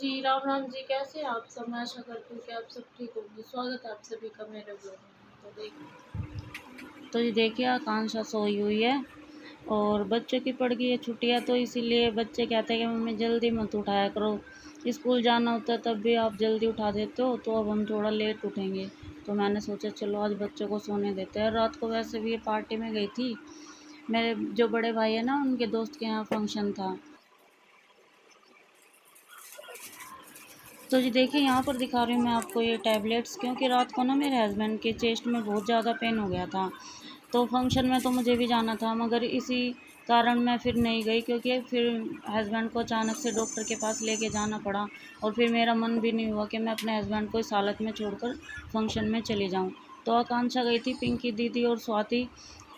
जी, राम राम जी। कैसे हैं आप सब? मैं आशा करती हूँ कि आप सब ठीक होंगे। स्वागत है आप सभी का मेरे ब्लॉग में। तो ये देखिए आकांक्षा सोई हुई है और बच्चों की पड़ गई है छुट्टियाँ, तो इसीलिए बच्चे कहते हैं कि मम्मी जल्दी मत उठाया करो, स्कूल जाना होता है तब भी आप जल्दी उठा देते हो, तो अब हम थोड़ा लेट उठेंगे। तो मैंने सोचा चलो आज बच्चों को सोने देते हैं। रात को वैसे भी ये पार्टी में गई थी, मेरे जो बड़े भाई है ना उनके दोस्त के यहाँ फंक्शन था। तो जी देखिए यहाँ पर दिखा रही हूँ मैं आपको ये टैबलेट्स, क्योंकि रात को ना मेरे हस्बैंड के चेस्ट में बहुत ज़्यादा पेन हो गया था। तो फंक्शन में तो मुझे भी जाना था, मगर इसी कारण मैं फिर नहीं गई, क्योंकि फिर हस्बैंड को अचानक से डॉक्टर के पास लेके जाना पड़ा और फिर मेरा मन भी नहीं हुआ कि मैं अपने हस्बैंड को इस हालत में छोड़कर फंक्शन में चली जाऊँ। तो आकांक्षा गई थी, पिंकी दीदी और स्वाति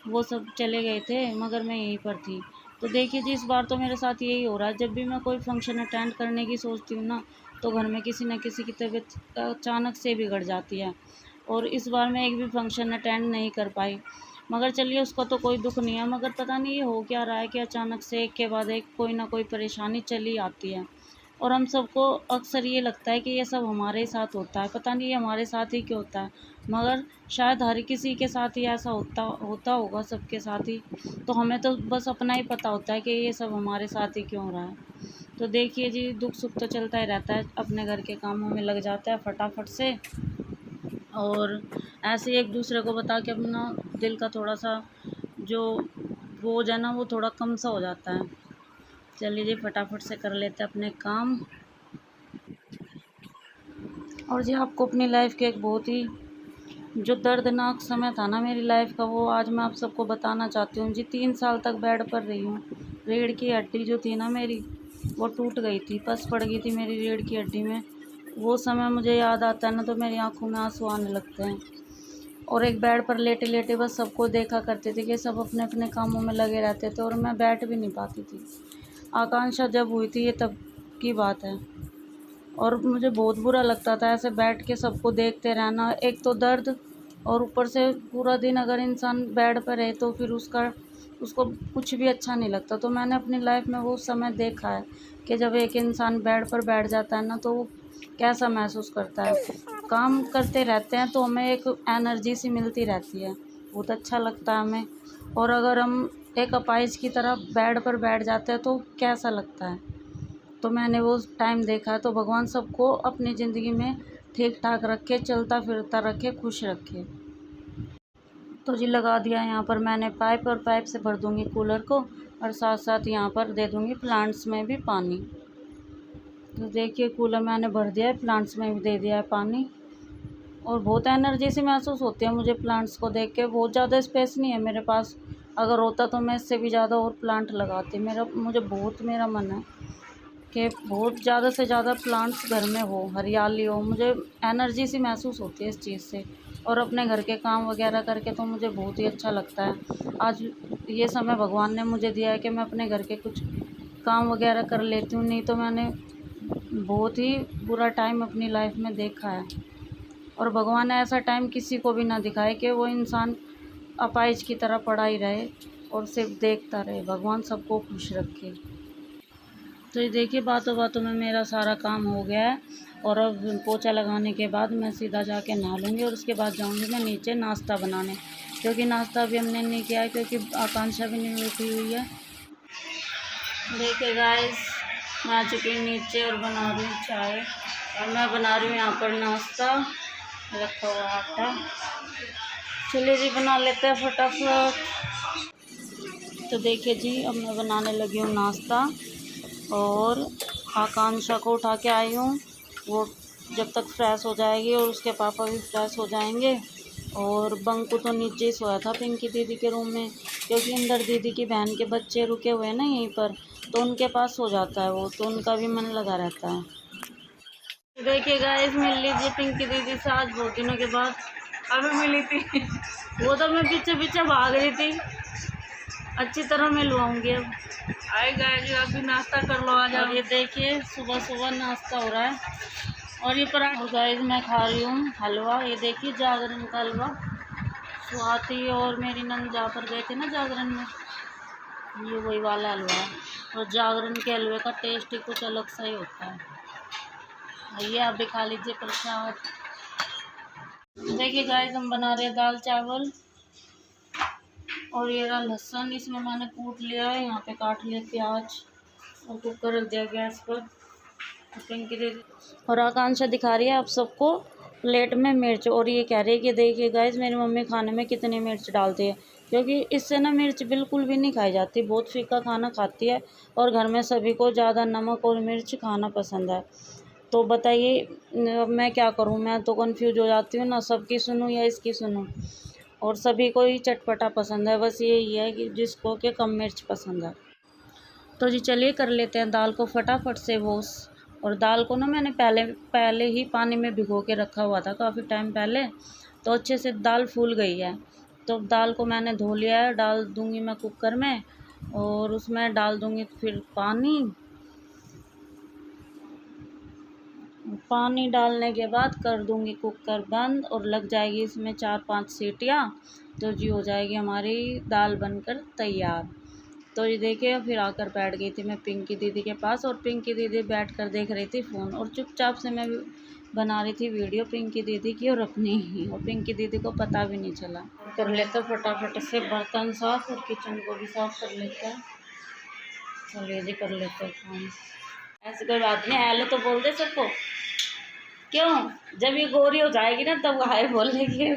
वो सब चले गए थे, मगर मैं यहीं पर थी। तो देखिए जी इस बार तो मेरे साथ यही हो रहा है, जब भी मैं कोई फंक्शन अटेंड करने की सोचती हूँ ना, तो घर में किसी न किसी की तबीयत अचानक से बिगड़ जाती है। और इस बार मैं एक भी फंक्शन अटेंड नहीं कर पाई, मगर चलिए उसका तो कोई दुख नहीं है, मगर पता नहीं ये हो क्या रहा है कि अचानक से एक के बाद एक कोई ना कोई परेशानी चली आती है। और हम सबको अक्सर ये लगता है कि ये सब हमारे साथ होता है, पता नहीं ये हमारे साथ ही क्यों होता है, मगर शायद हर किसी के साथ ही ऐसा होता होता होगा, सबके साथ ही। तो हमें तो बस अपना ही पता होता है कि ये सब हमारे साथ ही क्यों हो रहा है। तो देखिए जी दुख सुख तो चलता ही रहता है, अपने घर के कामों में लग जाता है फटाफट से, और ऐसे एक दूसरे को बता के अपना दिल का थोड़ा सा जो बोझ है ना वो थोड़ा कम सा हो जाता है। चलिए जी फटाफट से कर लेते हैं अपने काम। और जी आपको अपनी लाइफ के एक बहुत ही जो दर्दनाक समय था ना मेरी लाइफ का, वो आज मैं आप सबको बताना चाहती हूँ जी। 3 साल तक बेड पर रही हूँ। रीढ़ की हड्डी जो थी ना मेरी वो टूट गई थी, पस पड़ गई थी मेरी रीढ़ की हड्डी में। वो समय मुझे याद आता है ना तो मेरी आंखों में आंसू आने लगते हैं। और एक बेड पर लेटे लेटे बस सबको देखा करते थे कि सब अपने अपने कामों में लगे रहते थे और मैं बैठ भी नहीं पाती थी। आकांक्षा जब हुई थी ये तब की बात है, और मुझे बहुत बुरा लगता था ऐसे बैठ के सबको देखते रहना। एक तो दर्द, और ऊपर से पूरा दिन अगर इंसान बेड पर रहे तो फिर उसको कुछ भी अच्छा नहीं लगता। तो मैंने अपनी लाइफ में वो समय देखा है कि जब एक इंसान बेड पर बैठ जाता है ना तो वो कैसा महसूस करता है। काम करते रहते हैं तो हमें एक एनर्जी सी मिलती रहती है, बहुत अच्छा लगता है हमें। और अगर हम एक अपाहिज की तरह बेड पर बैठ जाते हैं तो कैसा लगता है। तो मैंने वो टाइम देखा है। तो भगवान सबको अपनी ज़िंदगी में ठीक ठाक रखे, चलता फिरता रखे, खुश रखे। तो जी लगा दिया यहाँ पर मैंने पाइप, और पाइप से भर दूँगी कूलर को, और साथ साथ यहाँ पर दे दूँगी प्लांट्स में भी पानी। तो देखिए कूलर मैंने भर दिया है, प्लांट्स में भी दे दिया है पानी, और बहुत एनर्जी सी महसूस होती है मुझे प्लांट्स को देख के। बहुत ज़्यादा स्पेस नहीं है मेरे पास, अगर होता तो मैं इससे भी ज़्यादा और प्लांट लगाती। मुझे बहुत मेरा मन है कि बहुत ज़्यादा से ज़्यादा प्लांट्स घर में हो, हरियाली हो। मुझे एनर्जी सी महसूस होती है इस चीज़ से, और अपने घर के काम वगैरह करके तो मुझे बहुत ही अच्छा लगता है। आज ये समय भगवान ने मुझे दिया है कि मैं अपने घर के कुछ काम वगैरह कर लेती हूँ, नहीं तो मैंने बहुत ही बुरा टाइम अपनी लाइफ में देखा है। और भगवान ने ऐसा टाइम किसी को भी ना दिखाए कि वो इंसान अपाहिज की तरह पड़ा ही रहे और सिर्फ देखता रहे। भगवान सबको खुश रखे। तो ये देखिए बातों बातों में मेरा सारा काम हो गया है, और अब पोछा लगाने के बाद मैं सीधा जाके नहा लूँगी, और उसके बाद जाऊँगी मैं नीचे नाश्ता बनाने, क्योंकि नाश्ता अभी हमने नहीं किया है, क्योंकि आकांक्षा भी नहीं उठी हुई है। देखिए गाइस मैं आ चुकी हूँ नीचे और बना रही हूँ चाय, और मैं बना रही हूँ यहाँ पर नाश्ता, रखा हुआ आटा। चलिए जी बना लेते हैं फटाफट। तो देखिए जी अब मैं बनाने लगी हूँ नाश्ता, और आकांक्षा को उठा के आई हूँ। वो जब तक फ्रेश हो जाएगी और उसके पापा भी फ्रेश हो जाएंगे। और बंकू तो नीचे ही सोया था पिंकी दीदी के रूम में, क्योंकि इंदर दीदी की बहन के बच्चे रुके हुए हैं ना यहीं पर, तो उनके पास सो जाता है वो, तो उनका भी मन लगा रहता है। देखिए गाइस मिल लीजिए पिंकी दीदी से, आज बहुत दिनों के बाद अभी मिली थी। वो तो मैं पीछे पीछे भाग रही थी, अच्छी तरह मिलवाऊंगी अब। आए गाइस अभी नाश्ता कर लो आ जाओ। और ये देखिए सुबह सुबह नाश्ता हो रहा है, और ये पराठा गाइस मैं खा रही हूँ हलवा। ये देखिए जागरण का हलवा, स्वाति और मेरी नंद जहाँ पर गए थे ना जागरण में, ये वही वाला हलवा है। और जागरण के हलवे का टेस्ट ही कुछ अलग सा ही होता है। भैया आप भी खा लीजिए प्रसाद। देखिए गाइस हम बना रहे हैं दाल चावल, और ये रहा लहसुन, इसमें मैंने कूट लिया है, यहाँ पे काट लिया प्याज, और कुकर रख दिया गैस पर। पिंकी दीदी और आकांक्षा दिखा रही है आप सबको प्लेट में मिर्च, और ये कह रही है कि देखिए गाइस मेरी मम्मी खाने में कितनी मिर्च डालती है, क्योंकि इससे ना मिर्च बिल्कुल भी नहीं खाई जाती, बहुत फीका खाना खाती है, और घर में सभी को ज़्यादा नमक और मिर्च खाना पसंद है। तो बताइए मैं क्या करूं, मैं तो कंफ्यूज हो जाती हूँ ना, सबकी सुनूं या इसकी सुनूं। और सभी को ही चटपटा पसंद है, बस यही है कि जिसको कि कम मिर्च पसंद है। तो जी चलिए कर लेते हैं दाल को फटाफट से वॉश। और दाल को ना मैंने पहले पहले ही पानी में भिगो के रखा हुआ था काफ़ी टाइम पहले, तो अच्छे से दाल फूल गई है। तो दाल को मैंने धो लिया है, डाल दूंगी मैं कुकर में, और उसमें डाल दूंगी फिर पानी। पानी डालने के बाद कर दूंगी कुकर बंद, और लग जाएगी इसमें 4-5 सीटियाँ, तो जी हो जाएगी हमारी दाल बनकर तैयार। तो ये देखिए फिर आकर बैठ गई थी मैं पिंकी दीदी के पास, और पिंकी दीदी बैठ कर देख रही थी फ़ोन, और चुपचाप से मैं बना रही थी वीडियो पिंकी दीदी की और अपनी ही, और पिंकी दीदी को पता भी नहीं चला। कर लेते फटाफट से बर्तन साफ, और किचन को भी साफ कर लेते हैं। चलिए जी कर लेते हैं काम। ऐसी कोई बात नहीं, हेलो तो बोल दे सबको। क्यों, जब ये गोरी हो जाएगी ना तब हाय बोलेगी,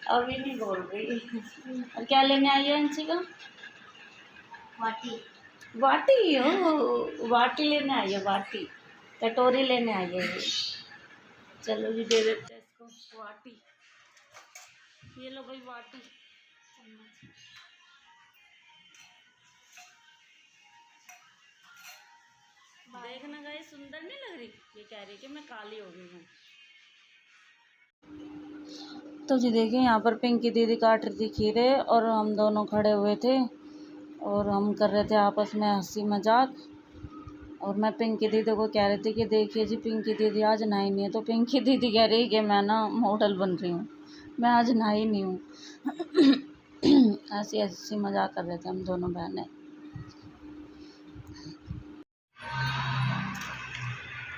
अभी नहीं बोल रही। और क्या लेने आई है अंशी का? वाटी। वाटी हो, वाटी लेने आई है, वाटी कटोरी लेने आई है ये। चलो जी दे देते हैं इसको वाटी। ये लो भाई वाटी। देखना गाइस सुंदर नहीं लग रही? ये कह रही कि मैं काली हो गई हूँ। तो जी देखिए यहाँ पर पिंकी दीदी काट रही थी खीरे, और हम दोनों खड़े हुए थे, और हम कर रहे थे आपस में हंसी मजाक। और मैं पिंकी दीदी को कह रही थी कि देखिए जी पिंकी दीदी आज नहाई नहीं है, तो पिंकी दीदी कह रही कि मैं ना मॉडल बन रही हूँ, मैं आज नहाई नहीं हूँ। ऐसी ऐसी मजाक कर रहे थे हम दोनों बहनें।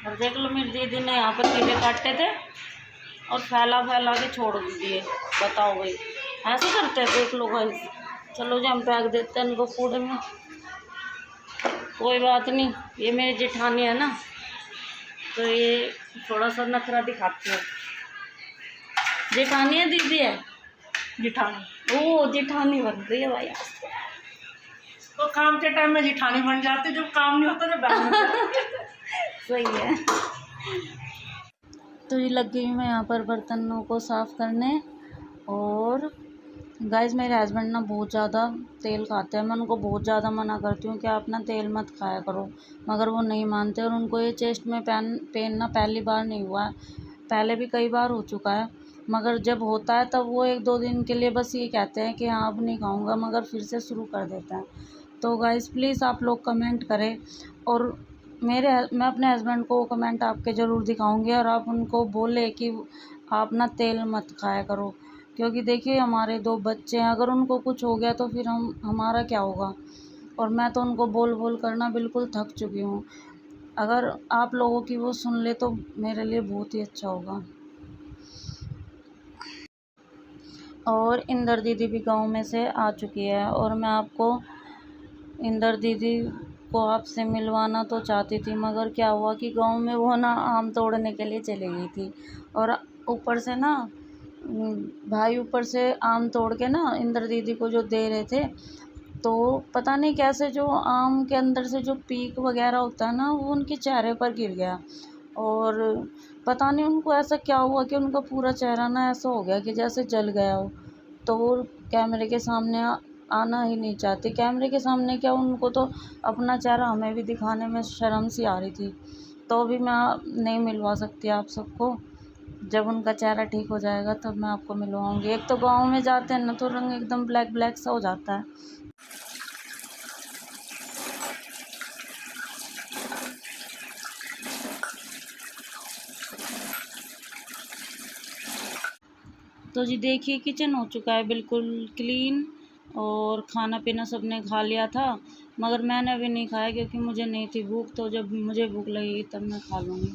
और देख लो मेरी दीदी ने यहाँ पर खीरे काटे थे और फैला फैला के छोड़ दिए, बताओ भाई ऐसे करते हैं? देख लो भाई। चलो जी हम फेंक देते हैं इनको कूड़े में, कोई बात नहीं, ये मेरी जेठानी है ना, तो ये थोड़ा सा नखरा दिखाती है। जेठानी है दीदी है? जेठानी। ओ जेठानी बन रही है भाई। तो काम के टाइम में जेठानी बन जाती, जब काम नहीं होता तो बहन। सही है। तो ये लग गई मैं यहाँ पर बर्तनों को साफ़ करने। और गाइस मेरे हस्बैंड ना बहुत ज़्यादा तेल खाते हैं, मैं उनको बहुत ज़्यादा मना करती हूँ कि आप ना तेल मत खाया करो, मगर वो नहीं मानते। और उनको ये चेस्ट में पेन ना पहली बार नहीं हुआ है, पहले भी कई बार हो चुका है, मगर जब होता है तब वो 1-2 दिन के लिए बस ये कहते हैं कि हाँ अब नहीं खाऊँगा, मगर फिर से शुरू कर देते हैं। तो गाइस प्लीज़ आप लोग कमेंट करें, और मैं अपने हस्बैंड को कमेंट आपके ज़रूर दिखाऊंगी, और आप उनको बोले कि आप ना तेल मत खाया करो, क्योंकि देखिए हमारे 2 बच्चे हैं, अगर उनको कुछ हो गया तो फिर हमारा क्या होगा। और मैं तो उनको बोल बोल कर ना बिल्कुल थक चुकी हूँ, अगर आप लोगों की वो सुन ले तो मेरे लिए बहुत ही अच्छा होगा। और इंदर दीदी भी गांव में से आ चुकी है, और मैं आपको इंदर दीदी को आपसे मिलवाना तो चाहती थी, मगर क्या हुआ कि गांव में वो ना आम तोड़ने के लिए चली गई थी, और ऊपर से ना भाई ऊपर से आम तोड़ के ना इंदर दीदी को जो दे रहे थे, तो पता नहीं कैसे जो आम के अंदर से जो पीक वगैरह होता है ना वो उनके चेहरे पर गिर गया, और पता नहीं उनको ऐसा क्या हुआ कि उनका पूरा चेहरा ना ऐसा हो गया कि जैसे जल गया हो। तो वो कैमरे के सामने आना ही नहीं चाहती, कैमरे के सामने क्या, उनको तो अपना चेहरा हमें भी दिखाने में शर्म सी आ रही थी। तो अभी मैं नहीं मिलवा सकती आप सबको, जब उनका चेहरा ठीक हो जाएगा तब मैं आपको मिलवाऊंगी। एक तो गांव में जाते हैं ना तो रंग एकदम ब्लैक ब्लैक सा हो जाता है। तो जी देखिए किचन हो चुका है बिल्कुल क्लीन, और खाना पीना सबने खा लिया था, मगर मैंने अभी नहीं खाया क्योंकि मुझे नहीं थी भूख, तो जब मुझे भूख लगेगी तब मैं खा लूँगी।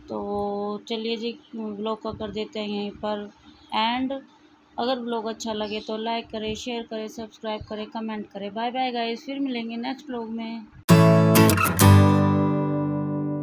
तो चलिए जी, व्लॉग का कर देते हैं यहीं पर एंड। अगर व्लॉग अच्छा लगे तो लाइक करें, शेयर करें, सब्सक्राइब करें, कमेंट करें। बाय बाय गाइस, फिर मिलेंगे नेक्स्ट व्लॉग में।